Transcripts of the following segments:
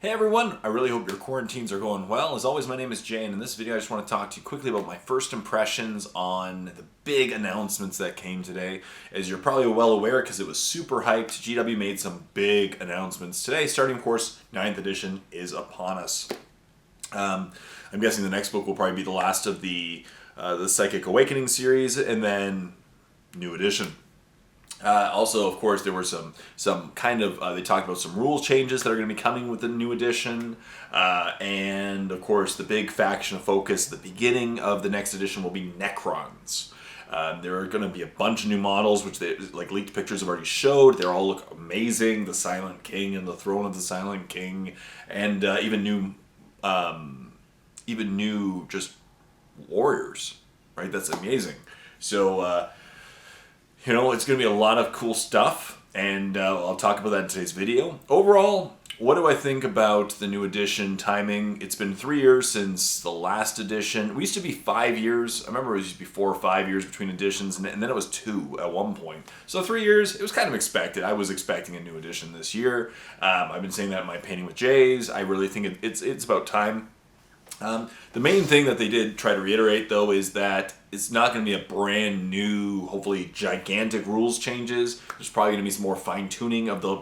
Hey everyone, I really hope your quarantines are going well. As always, my name is Jay, and in this video I just want to talk to you quickly about my first impressions on the big announcements that came today. As you're probably well aware, because it was super hyped, GW made some big announcements today. Starting, of course, 9th edition is upon us. I'm guessing the next book will probably be the last of the Psychic Awakening series, and then new edition. Also, of course, there were some kind of they talked about some rule changes that are going to be coming with the new edition, and of course, the big faction of focus. The beginning of the next edition will be Necrons. There are going to be a bunch of new models, which they like leaked pictures have already showed. They all look amazing. The Silent King and the Throne of the Silent King, and even new just warriors. Right, that's amazing. So. It's going to be a lot of cool stuff, and I'll talk about that in today's video. Overall, what do I think about the new edition timing? It's been 3 years since the last edition. We used to be 5 years. I remember it used to be 4 or 5 years between editions, and then it was 2 at one point. So 3 years, it was kind of expected. I was expecting a new edition this year. I've been saying that in my Painting with Jays. I really think it's about time. The main thing that they did try to reiterate, though, is that it's not going to be a brand new, hopefully gigantic rules changes. There's probably going to be some more fine-tuning of the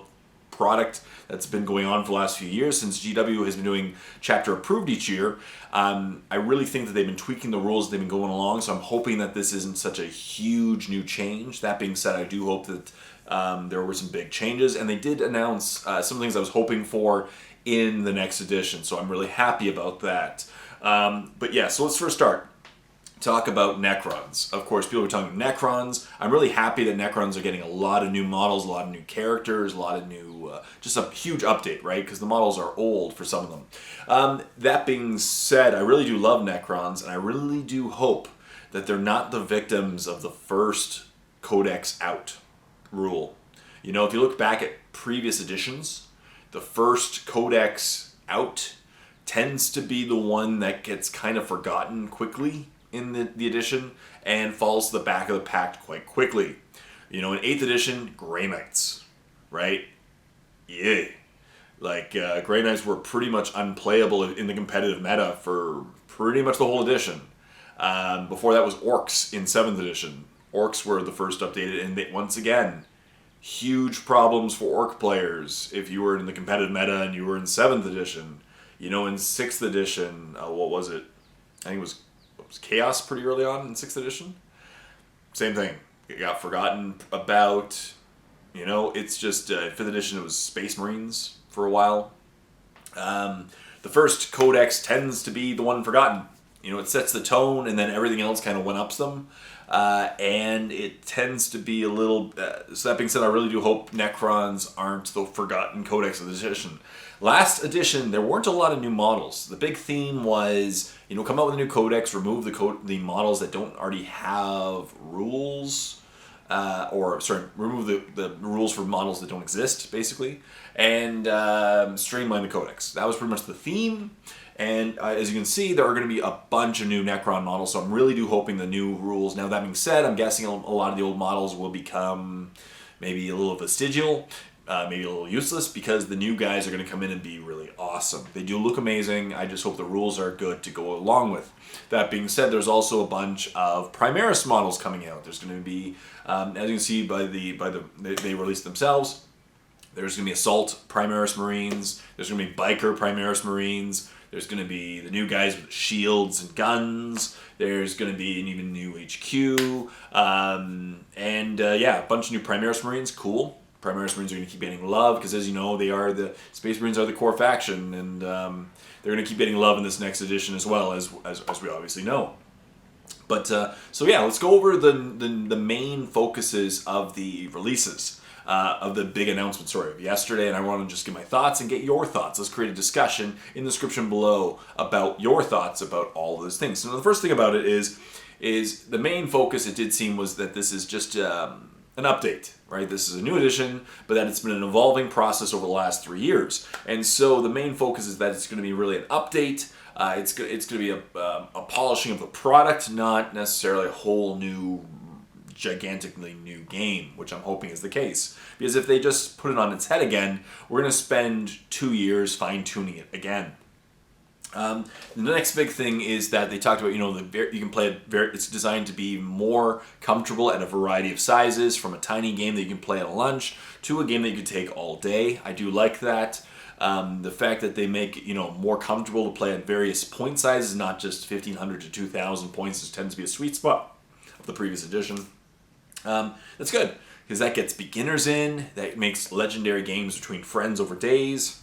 product that's been going on for the last few years since GW has been doing chapter approved each year. I really think that they've been tweaking the rules as they've been going along, so I'm hoping that this isn't such a huge new change. That being said, I do hope that there were some big changes, and they did announce some things I was hoping for in the next edition, so I'm really happy about that. But yeah, so let's first start. Talk about Necrons. Of course, people are talking Necrons. I'm really happy that Necrons are getting a lot of new models, a lot of new characters, a lot of new, just a huge update, right? Because the models are old for some of them. That being said, I really do love Necrons, and I really do hope that they're not the victims of the first Codex Out rule. If you look back at previous editions, the first Codex Out tends to be the one that gets kind of forgotten quickly in the edition and falls to the back of the pack quite quickly. In 8th edition, Grey Knights, right? Yeah. Grey Knights were pretty much unplayable in the competitive meta for pretty much the whole edition. Before that was Orcs in 7th edition. Orcs were the first updated, and once again, huge problems for Orc players if you were in the competitive meta and you were in 7th edition. In 6th edition, what was it? I think it was Chaos pretty early on in 6th edition. Same thing. It got forgotten about. It's just 5th edition it was Space Marines for a while. The first Codex tends to be the one forgotten. It sets the tone and then everything else kind of one-ups them. And it tends to be a little... so that being said, I really do hope Necrons aren't the forgotten Codex of the edition. Last edition, there weren't a lot of new models. The big theme was, come out with a new Codex, remove the models that don't already have rules, remove the rules for models that don't exist, basically, and streamline the Codex. That was pretty much the theme. And as you can see, there are going to be a bunch of new Necron models, so I'm really do hoping the new rules. Now, that being said, I'm guessing a lot of the old models will become maybe a little vestigial, maybe a little useless, because the new guys are going to come in and be really awesome. They do look amazing. I just hope the rules are good to go along with. That being said, there's also a bunch of Primaris models coming out. There's going to be, as you can see they released themselves, there's going to be Assault Primaris Marines. There's going to be Biker Primaris Marines. There's going to be the new guys with shields and guns. There's going to be an even new HQ. A bunch of new Primaris Marines. Cool. Primaris Marines are going to keep getting love because, as you know, the Space Marines are the core faction, and they're going to keep getting love in this next edition as well, as we obviously know. But let's go over the main focuses of the releases. Of the big announcement story of yesterday, and I want to just give my thoughts and get your thoughts. Let's create a discussion in the description below about your thoughts about all of those things. So the first thing about it is the main focus, it did seem, was that this is just an update, right? This is a new edition, but that it's been an evolving process over the last 3 years. And so the main focus is that it's going to be really an update. It's going to be a polishing of the product, not necessarily a whole new gigantically new game, which I'm hoping is the case. Because if they just put it on its head again, we're going to spend 2 years fine-tuning it again. The next big thing is that they talked about, you can play it it's designed to be more comfortable at a variety of sizes, from a tiny game that you can play at a lunch to a game that you can take all day. I do like that. The fact that they make it, more comfortable to play at various point sizes, not just 1,500 to 2,000 points, which tends to be a sweet spot of the previous edition. That's good, because that gets beginners in, that makes legendary games between friends over days.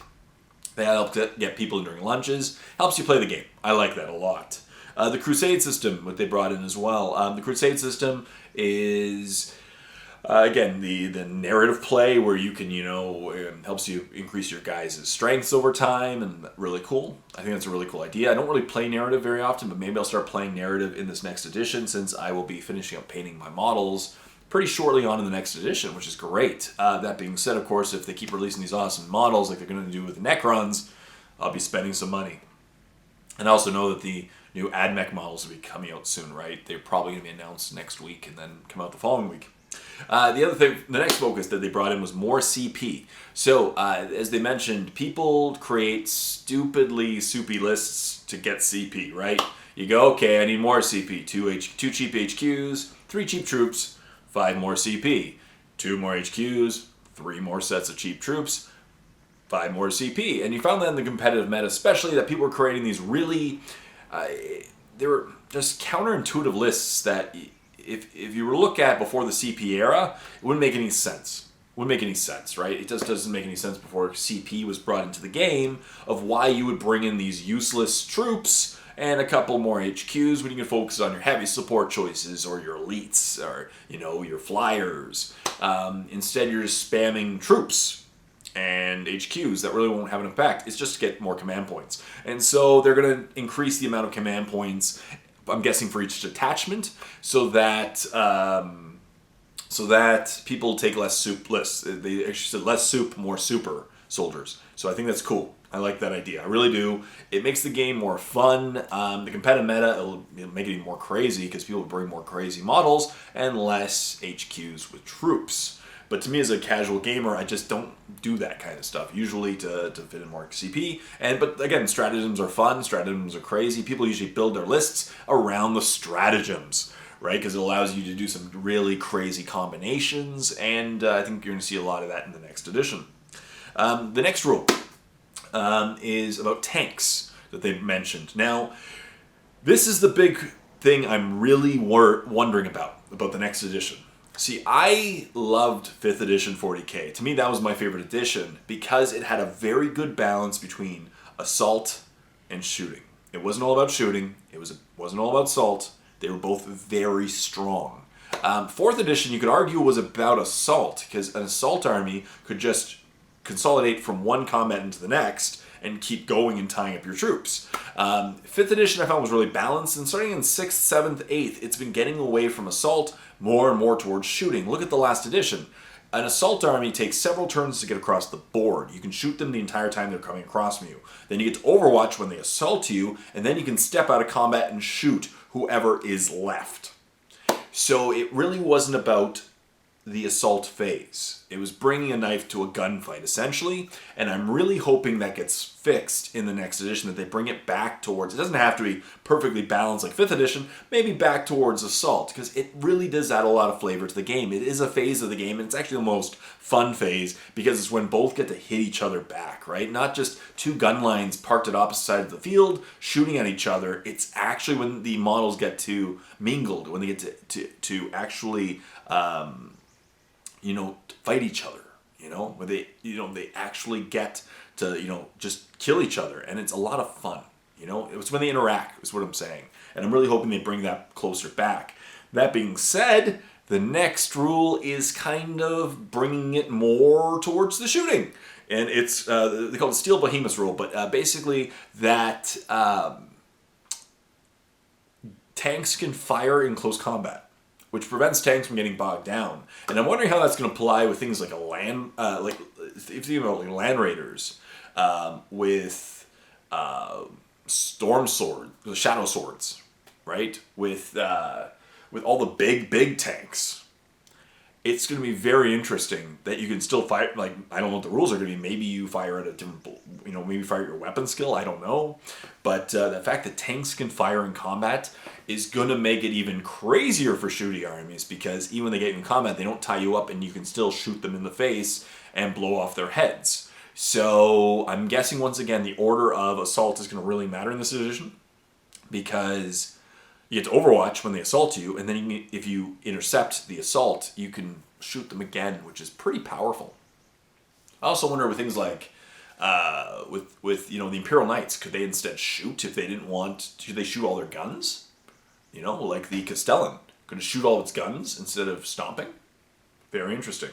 That helps get people in during lunches. Helps you play the game. I like that a lot. The Crusade system, what they brought in as well. The Crusade system is, again, the narrative play where you can, helps you increase your guys' strengths over time, and really cool. I think that's a really cool idea. I don't really play narrative very often, but maybe I'll start playing narrative in this next edition, since I will be finishing up painting my models pretty shortly on in the next edition, which is great. That being said, of course, if they keep releasing these awesome models like they're going to do with the Necrons, I'll be spending some money. And I also know that the new AdMech models will be coming out soon, right? They're probably going to be announced next week and then come out the following week. The next focus that they brought in was more CP. So, as they mentioned, people create stupidly soupy lists to get CP, right? You go, okay, I need more CP. Two cheap HQs, 3 cheap troops, 5 more CP, 2 more HQs, 3 more sets of cheap troops, 5 more CP. And you found that in the competitive meta, especially, that people were creating these really, they were just counterintuitive lists that if you were to look at before the CP era, it wouldn't make any sense. Wouldn't make any sense, right? It just doesn't make any sense before CP was brought into the game of why you would bring in these useless troops and a couple more HQs when you can focus on your heavy support choices or your elites or, your flyers. Instead, you're just spamming troops and HQs that really won't have an impact. It's just to get more command points. And so they're going to increase the amount of command points, I'm guessing, for each detachment, so that people take less soup lists. They actually said less soup, more super soldiers. So I think that's cool. I like that idea. I really do. It makes the game more fun. The competitive meta, it'll make it even more crazy because people will bring more crazy models and less HQs with troops. But to me, as a casual gamer, I just don't do that kind of stuff, usually to fit in more CP. But again, stratagems are fun. Stratagems are crazy. People usually build their lists around the stratagems, right? Because it allows you to do some really crazy combinations, and I think you're going to see a lot of that in the next edition. The next rule is about tanks that they've mentioned. Now, this is the big thing I'm really wondering about the next edition. See, I loved 5th edition 40k. To me, that was my favorite edition because it had a very good balance between assault and shooting. It wasn't all about shooting. It wasn't all about assault. They were both very strong. 4th edition, you could argue, was about assault because an assault army could just consolidate from one combat into the next and keep going and tying up your troops. 5th edition I found was really balanced, and starting in 6th, 7th, 8th, it's been getting away from assault more and more towards shooting. Look at the last edition. An assault army takes several turns to get across the board. You can shoot them the entire time they're coming across from you. Then you get to Overwatch when they assault you, and then you can step out of combat and shoot whoever is left. So it really wasn't about the assault phase. It was bringing a knife to a gunfight, essentially, and I'm really hoping that gets fixed in the next edition, that they bring it back towards, it doesn't have to be perfectly balanced like 5th edition, maybe back towards assault, because it really does add a lot of flavor to the game. It is a phase of the game, and it's actually the most fun phase, because it's when both get to hit each other back, right? Not just two gun lines parked at opposite sides of the field, shooting at each other. It's actually when the models get to mingled, when they get to actually fight each other, where they actually get to, just kill each other. And it's a lot of fun, It's when they interact, is what I'm saying. And I'm really hoping they bring that closer back. That being said, the next rule is kind of bringing it more towards the shooting. And it's, they call it the Steel Behemoth rule, but basically that tanks can fire in close combat, which prevents tanks from getting bogged down. And I'm wondering how that's going to apply with things like if you think about land raiders, with storm sword, the shadow swords, right? With all the big tanks, it's going to be very interesting that you can still fire. Like, I don't know what the rules are going to be. Maybe you fire at a different, maybe fire your weapon skill. I don't know. But the fact that tanks can fire in combat is going to make it even crazier for shooting armies, because even when they get in combat, they don't tie you up and you can still shoot them in the face and blow off their heads. So I'm guessing, once again, the order of assault is going to really matter in this edition, because you get to Overwatch when they assault you, and then if you intercept the assault, you can shoot them again, which is pretty powerful. I also wonder with things like, with the Imperial Knights, could they instead shoot if they didn't want? Should they shoot all their guns? Like the Castellan, could it shoot all its guns instead of stomping? Very interesting.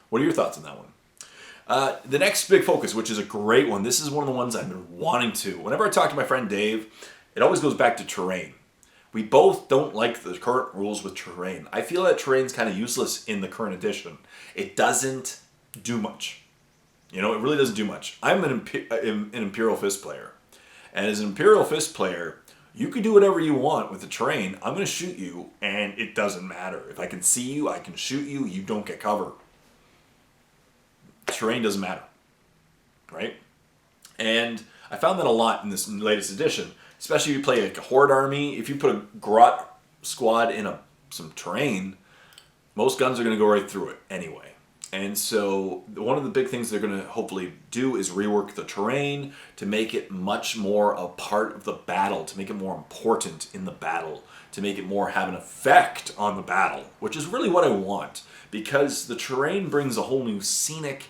What are your thoughts on that one? The next big focus, which is a great one. This is one of the ones I've been wanting to. Whenever I talk to my friend Dave, it always goes back to terrain. We both don't like the current rules with terrain. I feel that terrain's kind of useless in the current edition. It doesn't do much. It really doesn't do much. I'm an Imperial Fist player. And as an Imperial Fist player, you can do whatever you want with the terrain. I'm going to shoot you, and it doesn't matter. If I can see you, I can shoot you. You don't get cover. Terrain doesn't matter. Right? And I found that a lot in this latest edition. Especially if you play a Horde army. If you put a Grot squad in some terrain, most guns are going to go right through it anyway. And so one of the big things they're going to hopefully do is rework the terrain to make it much more a part of the battle, to make it more important in the battle, to make it more have an effect on the battle, which is really what I want, because the terrain brings a whole scenic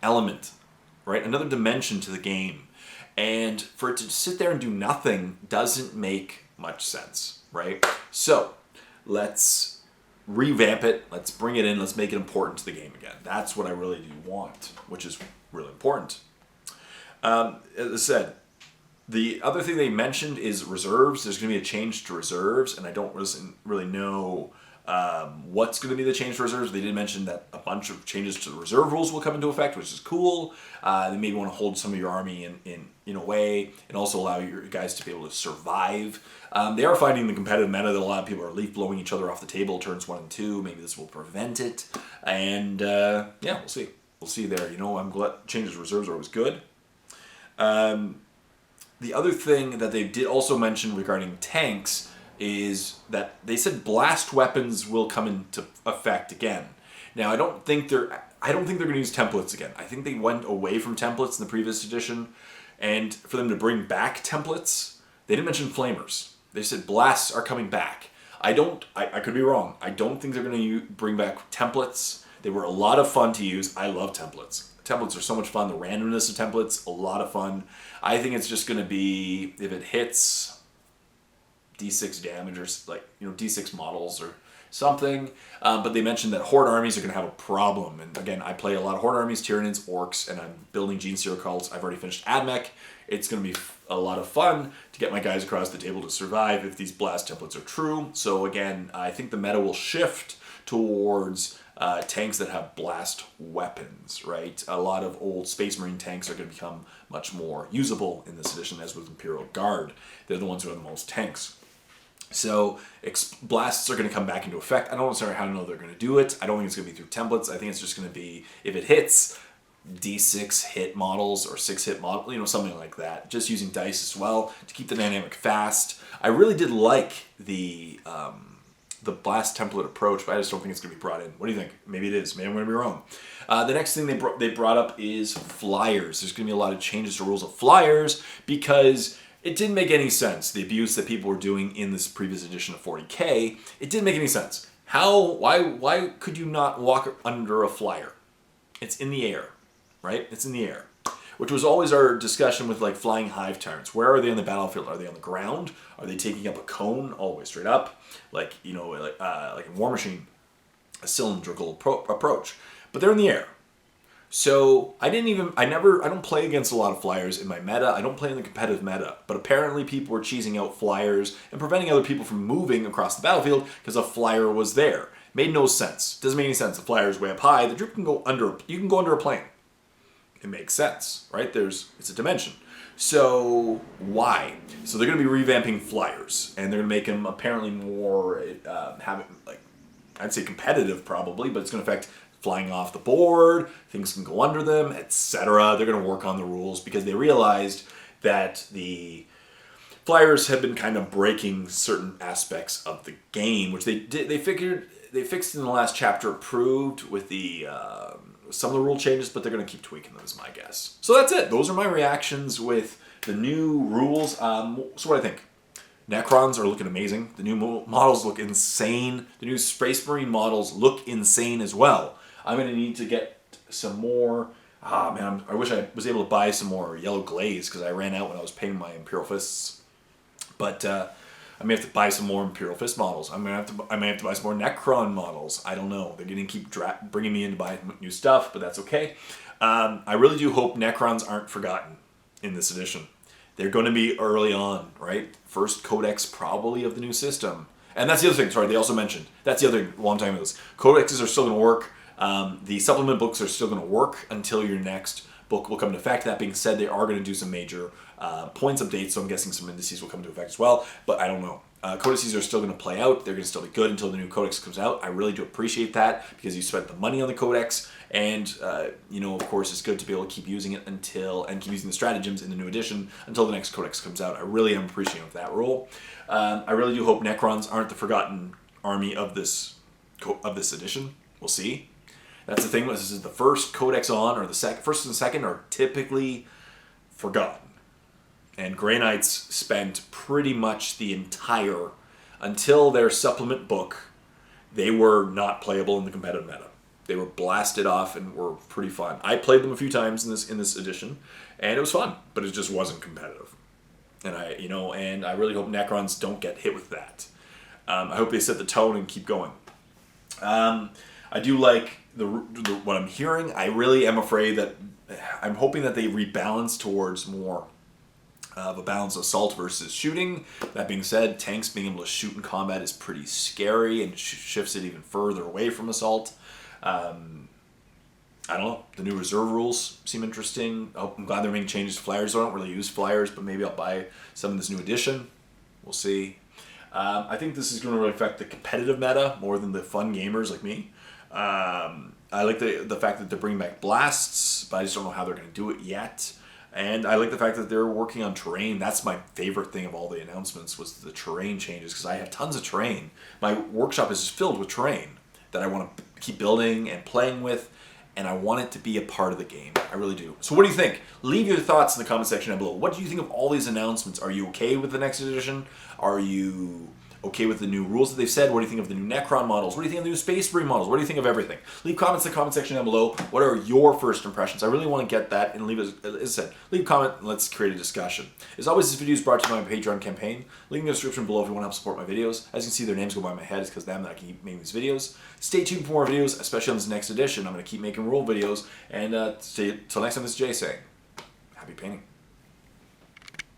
element, right? Another dimension to the game. And for it to sit there and do nothing doesn't make much sense, right? So let's revamp it. Let's bring it in. Let's make it important to the game again. That's what I really do want, which is really important. As I said, the other thing they mentioned is reserves. There's going to be a change to reserves, and I don't really know what's going to be the change to reserves. They did mention that a bunch of changes to the reserve rules will come into effect, which is cool. They maybe want to hold some of your army in a way, and also allow your guys to be able to survive. They are finding the competitive meta that a lot of people are leaf blowing each other off the table turns 1 and 2. Maybe this will prevent it. And we'll see. We'll see there. I'm glad changes to reserves are always good. The other thing that they did also mention regarding tanks is that they said blast weapons will come into effect again. Now, I don't think they're going to use templates again. I think they went away from templates in the previous edition, and for them to bring back templates, they didn't mention flamers. They said blasts are coming back. I could be wrong. I don't think they're going to bring back templates. They were a lot of fun to use. I love templates. Templates are so much fun. The randomness of templates, a lot of fun. I think it's just going to be, if it hits D6 damage or D6 models or something. But they mentioned that Horde armies are going to have a problem. And again, I play a lot of Horde armies, Tyranids, Orcs, and I'm building Gene Seer cults. I've already finished AdMech. It's going to be a lot of fun to get my guys across the table to survive if these blast templates are true. So again, I think the meta will shift towards tanks that have blast weapons, right? A lot of old Space Marine tanks are going to become much more usable in this edition, as with Imperial Guard. They're the ones who are the most tanks. So blasts are going to come back into effect. I don't necessarily how to know they're going to do it. I don't think it's going to be through templates. I think it's just going to be, if it hits, D6 hit models or 6 hit model, something like that. Just using dice as well to keep the dynamic fast. I really did like the blast template approach, but I just don't think it's going to be brought in. What do you think? Maybe it is. Maybe I'm going to be wrong. The next thing they brought up is flyers. There's going to be a lot of changes to rules of flyers because it didn't make any sense. The abuse that people were doing in this previous edition of 40K, it didn't make any sense. Why could you not walk under a flyer? It's in the air, right? It's in the air. Which was always our discussion with like flying hive tyrants. Where are they on the battlefield? Are they on the ground? Are they taking up a cone all the way straight up? Like in War Machine, a cylindrical approach. But they're in the air. So I don't play against a lot of flyers in my meta. I don't play in the competitive meta. But apparently people were cheesing out flyers and preventing other people from moving across the battlefield because a flyer was there. Made no sense. Doesn't make any sense. The flyer is way up high. The troop can go under. You can go under a plane. It makes sense, right? It's a dimension. So why? So they're going to be revamping flyers, and they're going to make them apparently more I'd say competitive probably, but it's going to affect flying off the board, things can go under them, etc. They're going to work on the rules because they realized that the Flyers have been kind of breaking certain aspects of the game, which they fixed in the last chapter, approved with the some of the rule changes, but they're going to keep tweaking them, is my guess. So that's it. Those are my reactions with the new rules. So what do I think? Necrons are looking amazing. The new models look insane. The new Space Marine models look insane as well. I'm going to need to get some more. Man, I wish I was able to buy some more yellow glaze because I ran out when I was painting my Imperial Fists. But I may have to buy some more Imperial Fist models. I may have to buy some more Necron models. I don't know. They're going to keep bringing me in to buy new stuff, but that's okay. I really do hope Necrons aren't forgotten in this edition. They're going to be early on, right? First codex probably of the new system. And that's the other thing, sorry, they also mentioned. That's the other long time of this. Codexes are still going to work. The supplement books are still going to work until your next book will come into effect. That being said, they are going to do some major points updates, so I'm guessing some indices will come into effect as well, but I don't know. Codices are still going to play out. They're going to still be good until the new codex comes out. I really do appreciate that because you spent the money on the codex, and of course, it's good to be able to keep using it and keep using the stratagems in the new edition until the next codex comes out. I really am appreciative of that rule. I really do hope Necrons aren't the forgotten army of this edition. We'll see. That's the thing. This is the first codex on, or the first and second are typically forgotten. And Grey Knights spent pretty much the entire, until their supplement book, they were not playable in the competitive meta. They were blasted off and were pretty fun. I played them a few times in this edition, and it was fun, but it just wasn't competitive. And I really hope Necrons don't get hit with that. I hope they set the tone and keep going. I do like what I'm hearing. I really am afraid that I'm hoping that they rebalance towards more of a balance of assault versus shooting. That being said, tanks being able to shoot in combat is pretty scary and shifts it even further away from assault. I don't know. The new reserve rules seem interesting. I'm glad they're making changes to flyers. I don't really use flyers, but maybe I'll buy some in this new edition. We'll see. I think this is going to really affect the competitive meta more than the fun gamers like me. I like the fact that they're bringing back blasts, but I just don't know how they're going to do it yet. And I like the fact that they're working on terrain. That's my favorite thing of all the announcements was the terrain changes, because I have tons of terrain. My workshop is filled with terrain that I want to keep building and playing with, and I want it to be a part of the game. I really do. So what do you think? Leave your thoughts in the comment section down below. What do you think of all these announcements? Are you okay with the next edition? Are you okay with the new rules that they've said? What do you think of the new Necron models? What do you think of the new Space Marine models? What do you think of everything? Leave comments in the comment section down below. What are your first impressions? I really want to get that, and as I said, leave a comment and let's create a discussion. As always, this video is brought to you by my Patreon campaign. Link in the description below if you want to help support my videos. As you can see, their names go by my head. It's because of them that I can keep making these videos. Stay tuned for more videos, especially on this next edition. I'm going to keep making rule videos, and till next time, this is Jay saying, happy painting.